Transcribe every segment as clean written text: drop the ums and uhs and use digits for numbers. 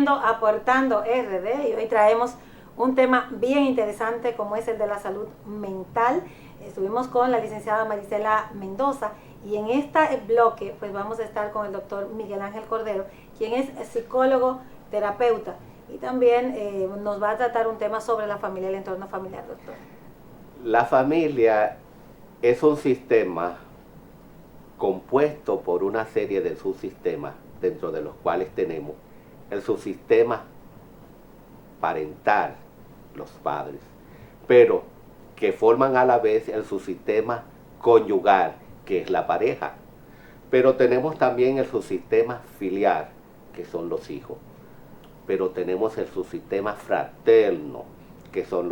viendo Aportando RD y hoy traemos un tema bien interesante como es el de la salud mental. Estuvimos con la licenciada Marisela Mendoza y en este bloque pues vamos a estar con el doctor Miguel Ángel Cordero, quien es psicólogo, terapeuta y también nos va a tratar un tema sobre la familia y el entorno familiar, doctor. La familia es un sistema compuesto por una serie de subsistemas, dentro de los cuales tenemos el subsistema parental, los padres, pero que forman a la vez el subsistema conyugal, que es la pareja. Pero tenemos también el subsistema filial, que son los hijos. Pero tenemos el subsistema fraterno, que son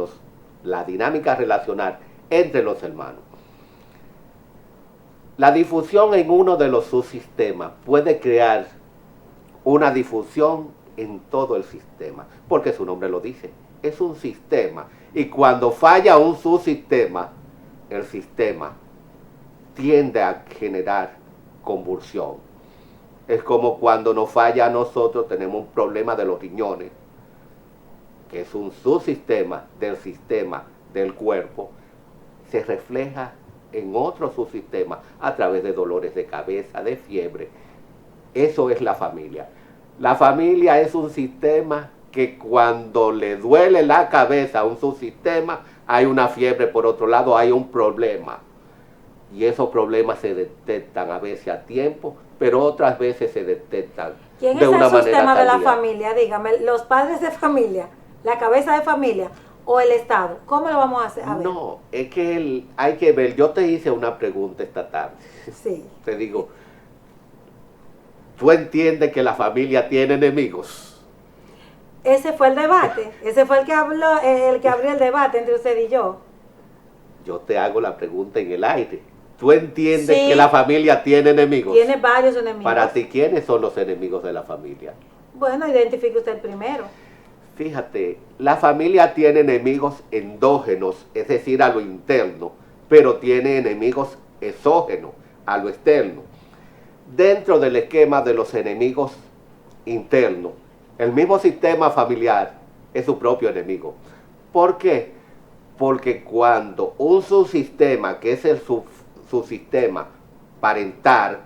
la dinámica relacional entre los hermanos. La difusión en uno de los subsistemas puede crear una difusión en todo el sistema, porque su nombre lo dice, es un sistema. Y cuando falla un subsistema, el sistema tiende a generar convulsión. Es como cuando nos falla a nosotros, tenemos un problema de los riñones, que es un subsistema del sistema del cuerpo, se refleja en otro subsistema a través de dolores de cabeza, de fiebre. Eso es la familia. La familia es un sistema que cuando le duele la cabeza a un subsistema, hay una fiebre, por otro lado hay un problema. Y esos problemas se detectan a veces a tiempo, pero otras veces se detectan ¿Quién de una manera es el sistema de la tardía. familia? Dígame, ¿los padres de familia, la cabeza de familia o el Estado? ¿Cómo lo vamos a hacer? A ver. No, es que hay que ver. Yo te hice una pregunta esta tarde. Sí. Te digo, ¿tú entiendes que la familia tiene enemigos? Ese fue el debate. Ese fue el que habló, el que abrió el debate entre usted y yo. Yo te hago la pregunta en el aire. ¿Tú entiendes Sí. que la familia tiene enemigos? Tiene varios enemigos. Para ti, ¿quiénes son los enemigos de la familia? Bueno, identifique usted primero. Fíjate, la familia tiene enemigos endógenos, es decir, a lo interno, pero tiene enemigos exógenos, a lo externo. Dentro del esquema de los enemigos internos, el mismo sistema familiar es su propio enemigo. ¿Por qué? Porque cuando un subsistema, que es el subsistema parental,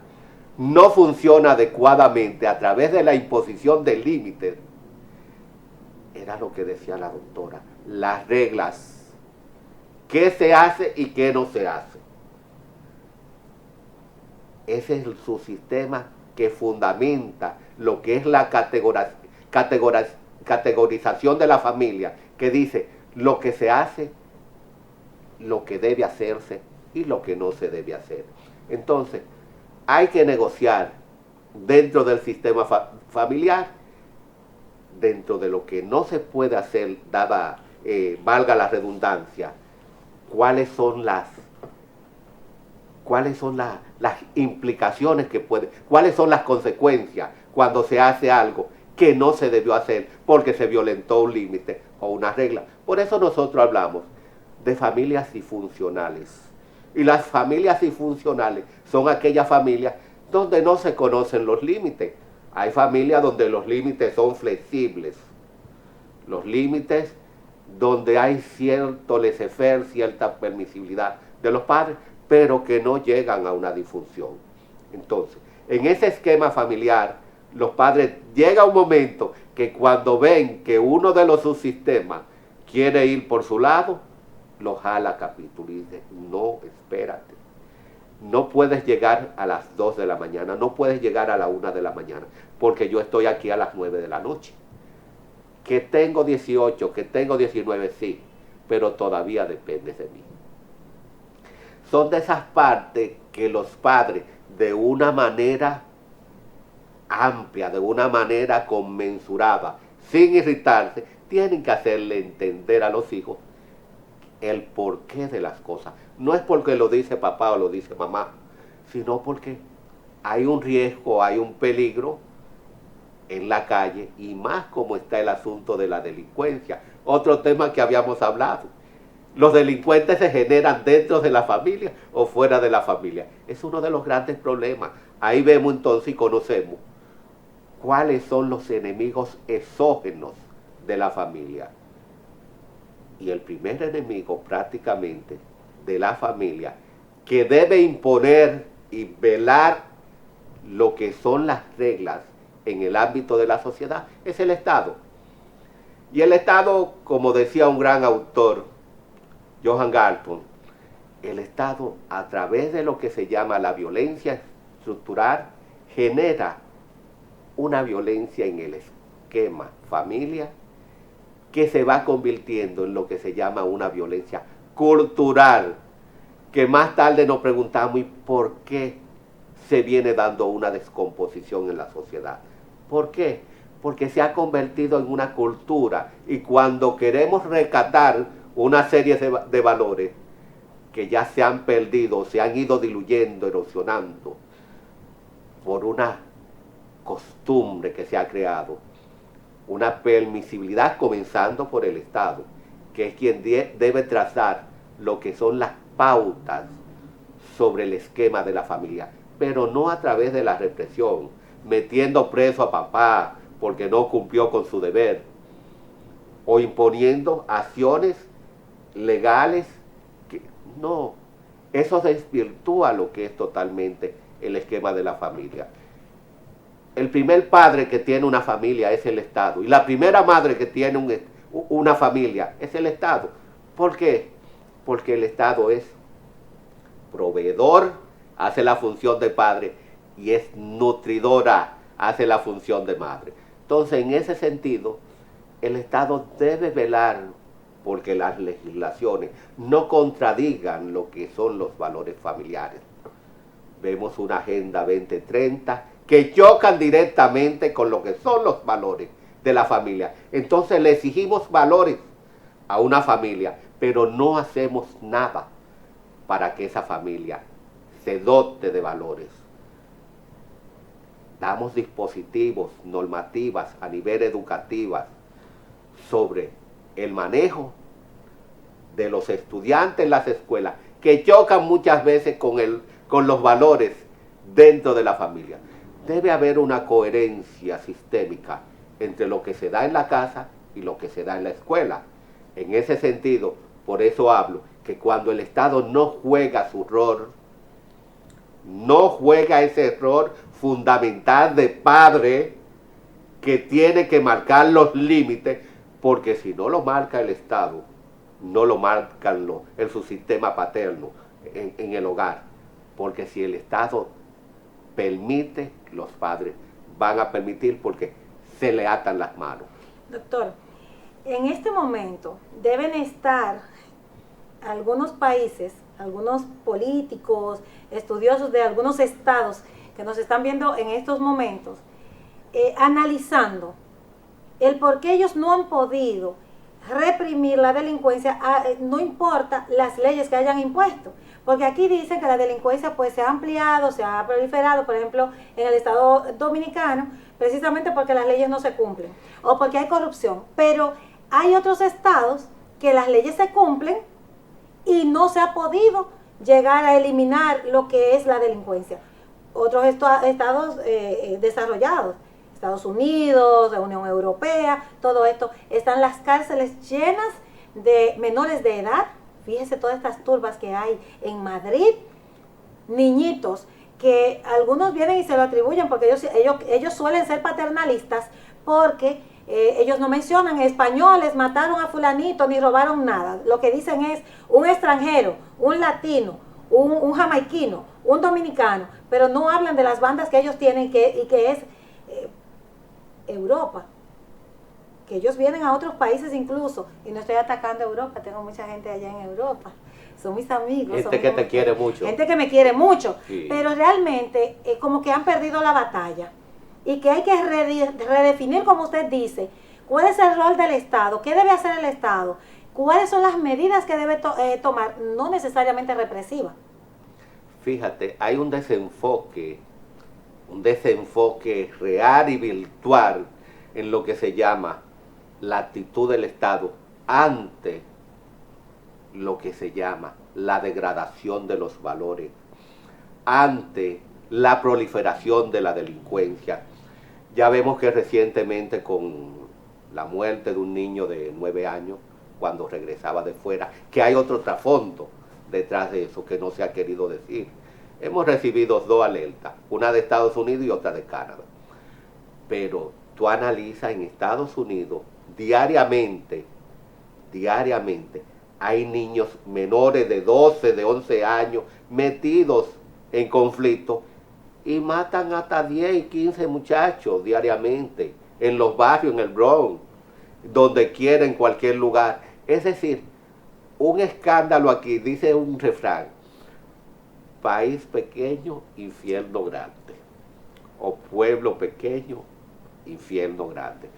no funciona adecuadamente a través de la imposición de límites, era lo que decía la doctora, las reglas, qué se hace y qué no se hace. Ese es el subsistema que fundamenta lo que es la categorización de la familia, que dice lo que se hace, lo que debe hacerse y lo que no se debe hacer. Entonces, hay que negociar dentro del sistema familiar, dentro de lo que no se puede hacer, dada, valga la redundancia, cuáles son las implicaciones que puede, cuáles son las consecuencias cuando se hace algo que no se debió hacer porque se violentó un límite o una regla. Por eso nosotros hablamos de familias disfuncionales. Y las familias disfuncionales son aquellas familias donde no se conocen los límites. Hay familias donde los límites son flexibles. Los límites donde hay cierto laissez-faire, cierta permisibilidad de los padres, pero que no llegan a una disfunción. Entonces, en ese esquema familiar, los padres llega un momento que cuando ven que uno de los subsistemas quiere ir por su lado, lo jala a capítulo y dice, no, espérate. No puedes llegar a las 2 de la mañana, no puedes llegar a la 1 de la mañana, porque yo estoy aquí a las 9 de la noche. Que tengo 18, que tengo 19, sí, pero todavía dependes de mí. Son de esas partes que los padres, de una manera amplia, de una manera conmensurada, sin irritarse, tienen que hacerle entender a los hijos el porqué de las cosas. No es porque lo dice papá o lo dice mamá, sino porque hay un riesgo, hay un peligro en la calle, y más como está el asunto de la delincuencia. Otro tema que habíamos hablado. Los delincuentes se generan dentro de la familia o fuera de la familia. Es uno de los grandes problemas. Ahí vemos entonces y conocemos cuáles son los enemigos exógenos de la familia. Y el primer enemigo prácticamente de la familia que debe imponer y velar lo que son las reglas en el ámbito de la sociedad es el Estado. Y el Estado, como decía un gran autor, Johan Galton, el Estado, a través de lo que se llama la violencia estructural, genera una violencia en el esquema familia que se va convirtiendo en lo que se llama una violencia cultural, que más tarde nos preguntamos, ¿y por qué se viene dando una descomposición en la sociedad? ¿Por qué? Porque se ha convertido en una cultura, y cuando queremos rescatar una serie de valores que ya se han perdido, se han ido diluyendo, erosionando, por una costumbre que se ha creado, una permisibilidad comenzando por el Estado, que es quien debe trazar lo que son las pautas sobre el esquema de la familia, pero no a través de la represión, metiendo preso a papá porque no cumplió con su deber, o imponiendo acciones legales. No, eso desvirtúa lo que es totalmente el esquema de la familia. El primer padre que tiene una familia es el Estado, y la primera madre que tiene una familia es el Estado. ¿Por qué? Porque el Estado es proveedor, hace la función de padre, y es nutridora, hace la función de madre. Entonces, en ese sentido, el Estado debe velar porque las legislaciones no contradigan lo que son los valores familiares. Vemos una Agenda 2030 que chocan directamente con lo que son los valores de la familia. Entonces le exigimos valores a una familia, pero no hacemos nada para que esa familia se dote de valores. Damos dispositivos, normativas a nivel educativo sobre el manejo de los estudiantes en las escuelas, que chocan muchas veces con los valores dentro de la familia. Debe haber una coherencia sistémica entre lo que se da en la casa y lo que se da en la escuela. En ese sentido, por eso hablo, que cuando el Estado no juega su rol, no juega ese rol fundamental de padre que tiene que marcar los límites, porque si no lo marca el Estado, no lo marcan en su sistema paterno, en el hogar. Porque si el Estado permite, los padres van a permitir porque se le atan las manos. Doctor, en este momento deben estar algunos países, algunos políticos, estudiosos de algunos estados que nos están viendo en estos momentos, analizando el por qué ellos no han podido reprimir la delincuencia, no importa las leyes que hayan impuesto. Porque aquí dicen que la delincuencia pues se ha ampliado, se ha proliferado, por ejemplo, en el Estado Dominicano, precisamente porque las leyes no se cumplen o porque hay corrupción. Pero hay otros estados que las leyes se cumplen y no se ha podido llegar a eliminar lo que es la delincuencia. Otros estados desarrollados, Estados Unidos, la Unión Europea, todo esto, están las cárceles llenas de menores de edad. Fíjese todas estas turbas que hay en Madrid, niñitos, que algunos vienen y se lo atribuyen porque ellos suelen ser paternalistas porque ellos no mencionan españoles, mataron a fulanito, ni robaron nada. Lo que dicen es un extranjero, un latino, un jamaiquino, un dominicano, pero no hablan de las bandas que ellos tienen y que es Europa. Que ellos vienen a otros países incluso, y no estoy atacando a Europa, tengo mucha gente allá en Europa, son mis amigos. Gente que te quiere mucho. Gente que me quiere mucho, sí. Pero realmente como que han perdido la batalla, y que hay que redefinir, como usted dice, cuál es el rol del Estado, qué debe hacer el Estado, cuáles son las medidas que debe tomar, no necesariamente represivas. Fíjate, hay un desenfoque real y virtual en lo que se llama la actitud del Estado ante lo que se llama la degradación de los valores, ante la proliferación de la delincuencia. Ya vemos que recientemente con la muerte de un niño de 9 años, cuando regresaba de fuera, que hay otro trasfondo detrás de eso que no se ha querido decir. Hemos recibido 2 alertas, una de Estados Unidos y otra de Canadá. Pero tú analizas en Estados Unidos diariamente, hay niños menores de 12, de 11 años metidos en conflicto y matan hasta 10 y 15 muchachos diariamente en los barrios, en el Bronx, donde quiera, en cualquier lugar. Es decir, un escándalo aquí, dice un refrán: país pequeño, infierno grande, o pueblo pequeño, infierno grande.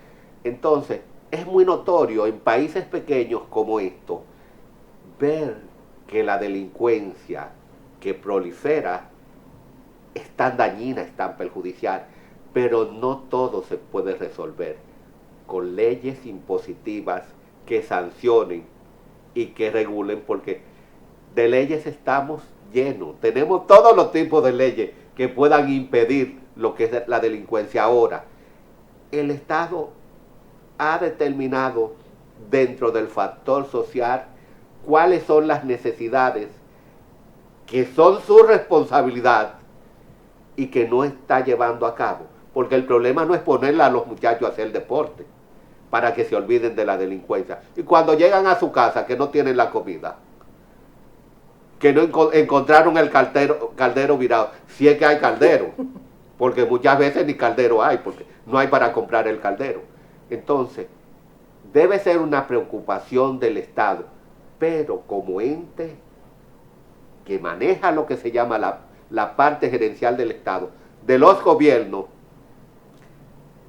Entonces, es muy notorio en países pequeños como estos ver que la delincuencia que prolifera es tan dañina, es tan perjudicial, pero no todo se puede resolver con leyes impositivas que sancionen y que regulen, porque de leyes estamos llenos. Tenemos todos los tipos de leyes que puedan impedir lo que es la delincuencia. Ahora, el Estado ha determinado dentro del factor social cuáles son las necesidades que son su responsabilidad y que no está llevando a cabo. Porque el problema no es ponerle a los muchachos a hacer deporte para que se olviden de la delincuencia. Y cuando llegan a su casa que no tienen la comida, que no encontraron el caldero virado, si es que hay caldero, porque muchas veces ni caldero hay, porque no hay para comprar el caldero. Entonces, debe ser una preocupación del Estado, pero como ente que maneja lo que se llama la parte gerencial del Estado, de los gobiernos,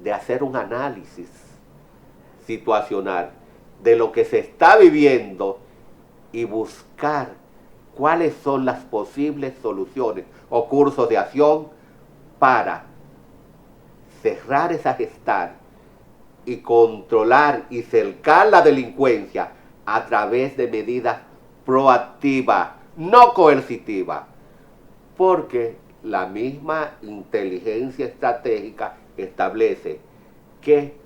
de hacer un análisis situacional de lo que se está viviendo y buscar cuáles son las posibles soluciones o cursos de acción para cerrar esa gestalt y controlar y cercar la delincuencia a través de medidas proactivas, no coercitivas, porque la misma inteligencia estratégica establece que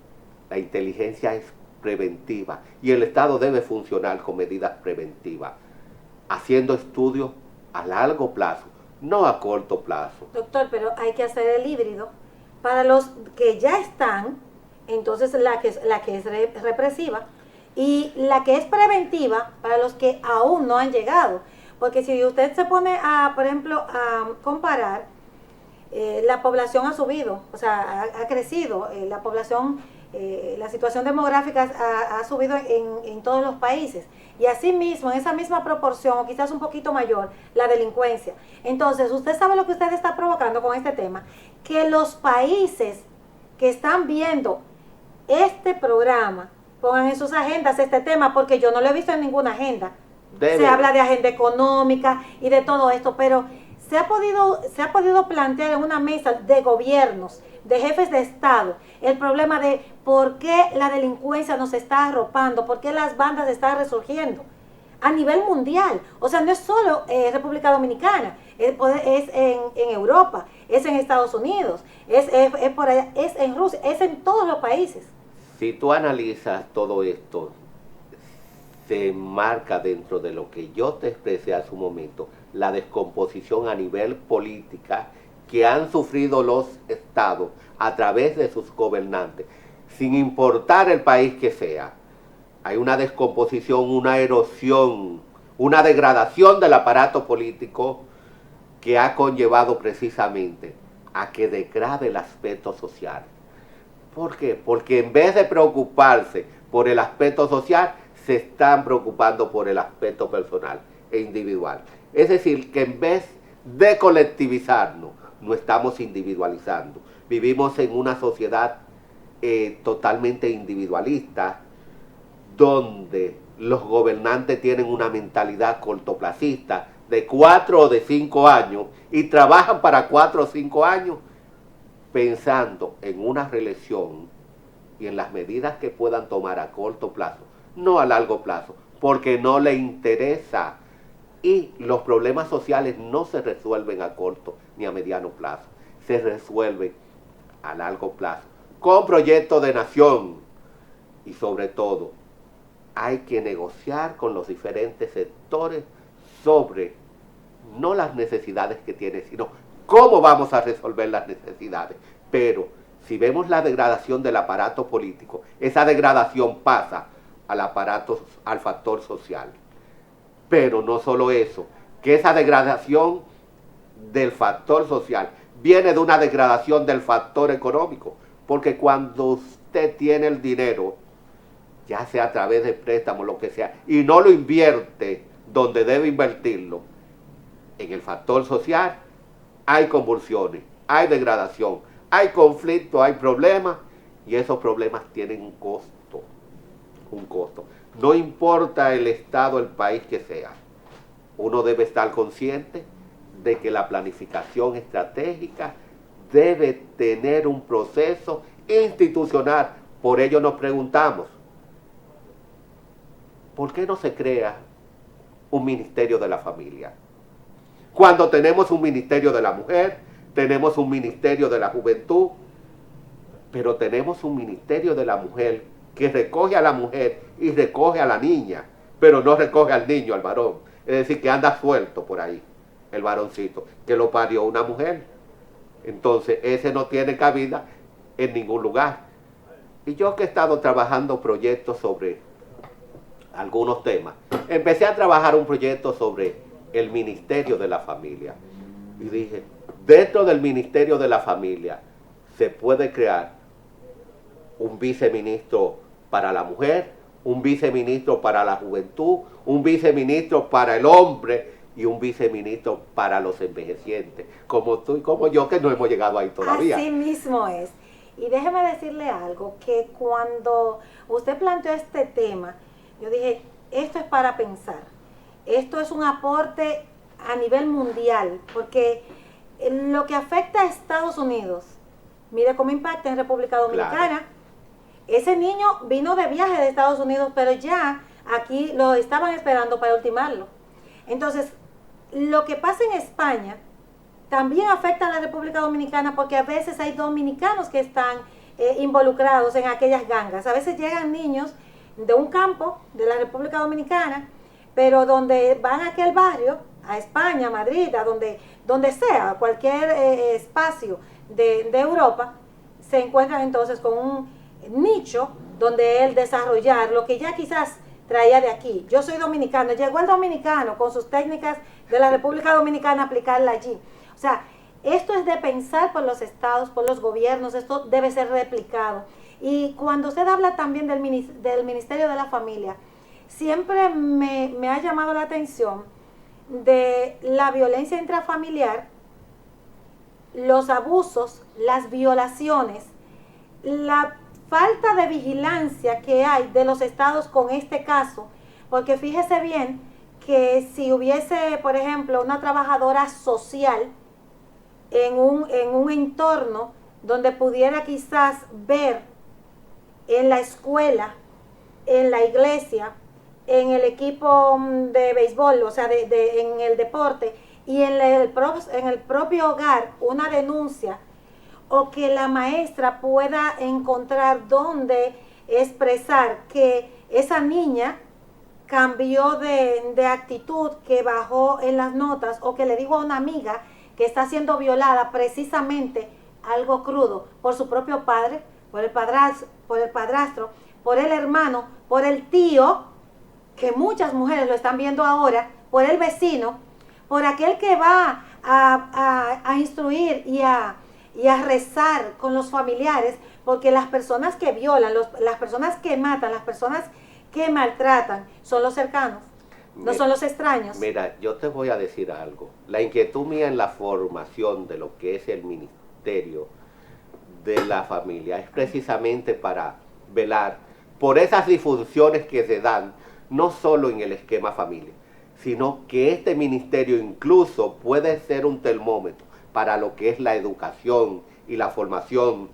la inteligencia es preventiva y el Estado debe funcionar con medidas preventivas, haciendo estudios a largo plazo, no a corto plazo. Doctor, pero hay que hacer el híbrido. Para los que ya están, entonces la que es represiva, y la que es preventiva para los que aún no han llegado. Porque si usted se pone a, por ejemplo, a comparar, la población ha subido, o sea, ha crecido, la población, la situación demográfica ha subido en todos los países. Y asimismo, en esa misma proporción, o quizás un poquito mayor, la delincuencia. Entonces, usted sabe lo que usted está provocando con este tema, que los países que están viendo este programa pongan en sus agendas este tema, porque yo no lo he visto en ninguna agenda. Se habla de agenda económica y de todo esto, pero se ha podido plantear en una mesa de gobiernos, de jefes de Estado, el problema de por qué la delincuencia nos está arropando, por qué las bandas están resurgiendo a nivel mundial. O sea, no es solo República Dominicana, es en Europa, es en Estados Unidos, es por allá, es en Rusia, es en todos los países. Si tú analizas todo esto, se enmarca dentro de lo que yo te expresé hace un momento, la descomposición a nivel política que han sufrido los estados a través de sus gobernantes, sin importar el país que sea. Hay una descomposición, una erosión, una degradación del aparato político que ha conllevado precisamente a que degrade el aspecto social. ¿Por qué? Porque en vez de preocuparse por el aspecto social, se están preocupando por el aspecto personal e individual. Es decir, que en vez de colectivizarnos, nos estamos individualizando. Vivimos en una sociedad totalmente individualista, donde los gobernantes tienen una mentalidad cortoplacista de 4 o de 5 años y trabajan para 4 o 5 años pensando en una reelección y en las medidas que puedan tomar a corto plazo, no a largo plazo, porque no le interesa. Y los problemas sociales no se resuelven a corto ni a mediano plazo, se resuelven a largo plazo, con proyectos de nación y sobre todo hay que negociar con los diferentes sectores sobre no las necesidades que tiene, sino cómo vamos a resolver las necesidades. Pero si vemos la degradación del aparato político, esa degradación pasa al factor social. Pero no solo eso, que esa degradación del factor social viene de una degradación del factor económico, porque cuando usted tiene el dinero, ya sea a través de préstamos, lo que sea, y no lo invierte donde debe invertirlo, en el factor social, hay convulsiones, hay degradación, hay conflicto, hay problemas, y esos problemas tienen un costo, un costo. No importa el estado, el país que sea, uno debe estar consciente de que la planificación estratégica debe tener un proceso institucional. Por ello nos preguntamos, ¿por qué no se crea un ministerio de la familia? Cuando tenemos un ministerio de la mujer, tenemos un ministerio de la juventud, pero tenemos un ministerio de la mujer que recoge a la mujer y recoge a la niña, pero no recoge al niño, al varón. Es decir, que anda suelto por ahí, el varoncito, que lo parió una mujer. Entonces, ese no tiene cabida en ningún lugar. Y yo que he estado trabajando proyectos sobre algunos temas, empecé a trabajar un proyecto sobre el Ministerio de la Familia. Y dije, dentro del Ministerio de la Familia se puede crear un viceministro para la mujer, un viceministro para la juventud, un viceministro para el hombre y un viceministro para los envejecientes, como tú y como yo, que no hemos llegado ahí todavía. Así mismo es. Y déjeme decirle algo, que cuando usted planteó este tema, yo dije, esto es para pensar. Esto es un aporte a nivel mundial, porque lo que afecta a Estados Unidos, mire cómo impacta en República Dominicana. Claro. Ese niño vino de viaje de Estados Unidos, pero ya aquí lo estaban esperando para ultimarlo. Entonces, lo que pasa en España también afecta a la República Dominicana, porque a veces hay dominicanos que están involucrados en aquellas gangas. A veces llegan niños de un campo de la República Dominicana, pero donde van a aquel barrio, a España, a Madrid, a donde sea, cualquier espacio de Europa, se encuentran entonces con un nicho donde él desarrollar lo que ya quizás traía de aquí. Yo soy dominicano, llegó el dominicano con sus técnicas de la República Dominicana a aplicarla allí. O sea, esto es de pensar por los estados, por los gobiernos, esto debe ser replicado. Y cuando usted habla también del Ministerio de la Familia, siempre me ha llamado la atención de la violencia intrafamiliar, los abusos, las violaciones, la falta de vigilancia que hay de los estados con este caso, porque fíjese bien que si hubiese, por ejemplo, una trabajadora social en un entorno donde pudiera quizás ver en la escuela, en la iglesia, en el equipo de béisbol, o sea, en el deporte, y en el propio hogar una denuncia, o que la maestra pueda encontrar dónde expresar que esa niña cambió de actitud, que bajó en las notas, o que le dijo a una amiga que está siendo violada, precisamente algo crudo, por su propio padre, por el padrastro, por el hermano, por el tío, que muchas mujeres lo están viendo ahora, por el vecino, por aquel que va a instruir y a rezar con los familiares, porque las personas que violan, las personas que matan, las personas que maltratan, son los cercanos, no son los extraños. Mira, yo te voy a decir algo. La inquietud mía en la formación de lo que es el Ministerio de la Familia es precisamente para velar por esas disfunciones que se dan, no solo en el esquema familia, sino que este ministerio incluso puede ser un termómetro para lo que es la educación y la formación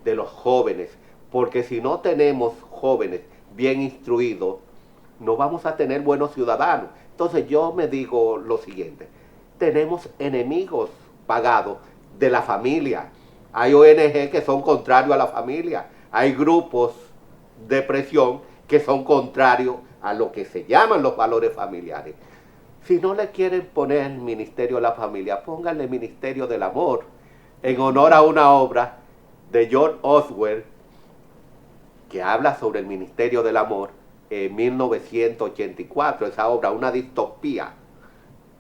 de los jóvenes, porque si no tenemos jóvenes bien instruidos, no vamos a tener buenos ciudadanos. Entonces yo me digo lo siguiente, tenemos enemigos pagados de la familia. Hay ONG que son contrarios a la familia. Hay grupos de presión que son contrarios a lo que se llaman los valores familiares. Si no le quieren poner Ministerio de la Familia, pónganle Ministerio del Amor, en honor a una obra de George Orwell que habla sobre el Ministerio del Amor en 1984, esa obra, una distopía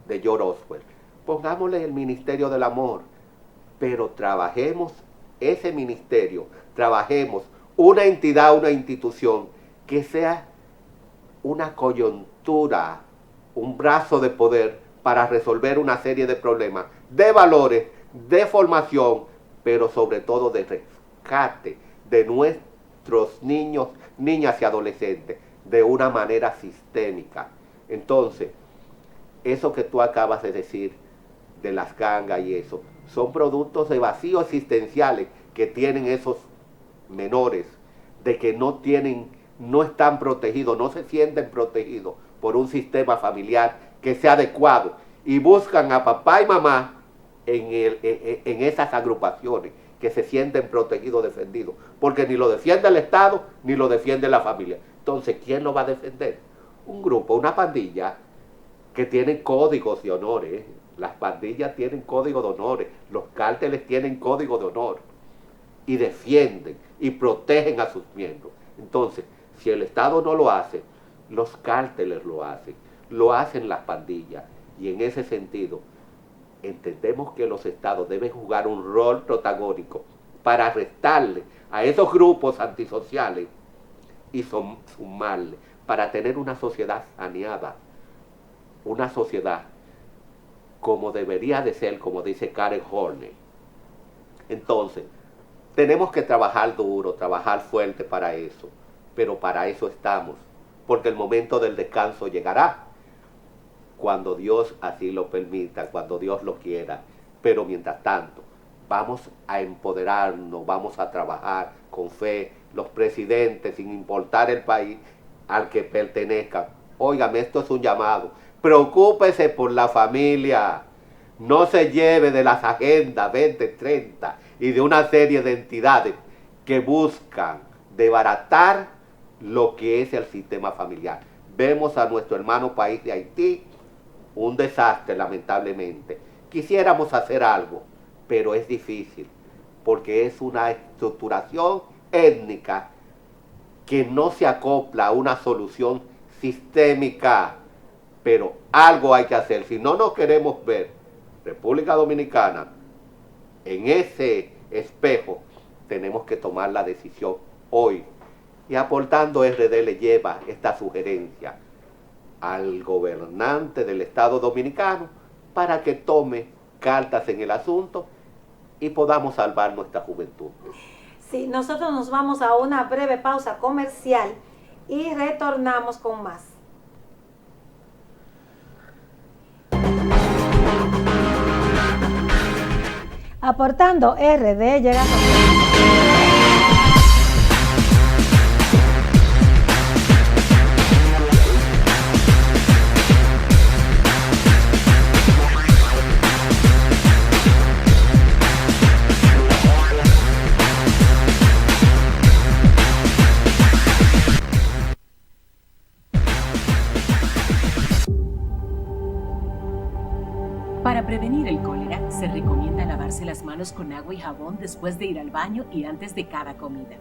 de George Orwell. Pongámosle el Ministerio del Amor, pero trabajemos ese ministerio, trabajemos una entidad, una institución que sea una coyuntura, un brazo de poder para resolver una serie de problemas, de valores, de formación, pero sobre todo de rescate de nuestros niños, niñas y adolescentes de una manera sistémica. Entonces, eso que tú acabas de decir de las gangas y eso, son productos de vacíos existenciales que tienen esos menores, de que no están protegidos, no se sienten protegidos por un sistema familiar que sea adecuado y buscan a papá y mamá en esas agrupaciones que se sienten protegidos, defendidos, porque ni lo defiende el Estado ni lo defiende la familia. Entonces, ¿quién lo va a defender? Un grupo, una pandilla que tienen códigos de honores. Las pandillas tienen código de honores, los cárteles tienen código de honor y defienden y protegen a sus miembros. Entonces, si el Estado no lo hace, los cárteles lo hacen las pandillas, y en ese sentido entendemos que los Estados deben jugar un rol protagónico para restarle a esos grupos antisociales y sumarle para tener una sociedad saneada, una sociedad como debería de ser, como dice Karen Horney. Entonces, tenemos que trabajar duro, trabajar fuerte para eso, pero para eso estamos, porque el momento del descanso llegará, cuando Dios así lo permita, cuando Dios lo quiera. Pero mientras tanto, vamos a empoderarnos, vamos a trabajar con fe, los presidentes, sin importar el país al que pertenezcan. Óigame, esto es un llamado. Preocúpese por la familia. No se lleve de las agendas 2030 y de una serie de entidades que buscan desbaratar lo que es el sistema familiar. Vemos a nuestro hermano país de Haití, un desastre lamentablemente. Quisiéramos hacer algo, pero es difícil, porque es una estructuración étnica que no se acopla a una solución sistémica. Pero algo hay que hacer. Si no nos queremos ver, República Dominicana, en ese espejo, tenemos que tomar la decisión hoy. Y aportando RD le lleva esta sugerencia al gobernante del Estado Dominicano para que tome cartas en el asunto y podamos salvar nuestra juventud. Sí, nosotros nos vamos a una breve pausa comercial y retornamos con más. Aportando RD llega a... Para prevenir el cólera, se recomienda lavarse las manos con agua y jabón después de ir al baño y antes de cada comida.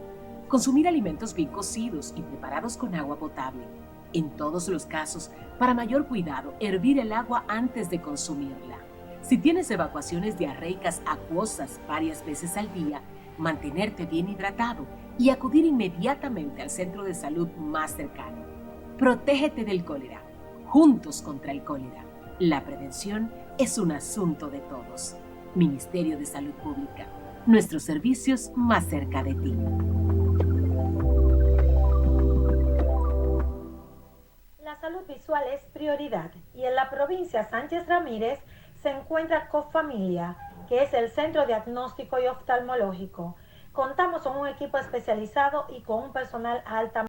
Consumir alimentos bien cocidos y preparados con agua potable. En todos los casos, para mayor cuidado, hervir el agua antes de consumirla. Si tienes evacuaciones diarreicas acuosas varias veces al día, mantenerte bien hidratado y acudir inmediatamente al centro de salud más cercano. Protégete del cólera. Juntos contra el cólera. La prevención es un asunto de todos. Ministerio de Salud Pública. Nuestros servicios más cerca de ti. La salud visual es prioridad y en la provincia Sánchez Ramírez se encuentra Cofamilia, que es el centro diagnóstico y oftalmológico. Contamos con un equipo especializado y con un personal altamente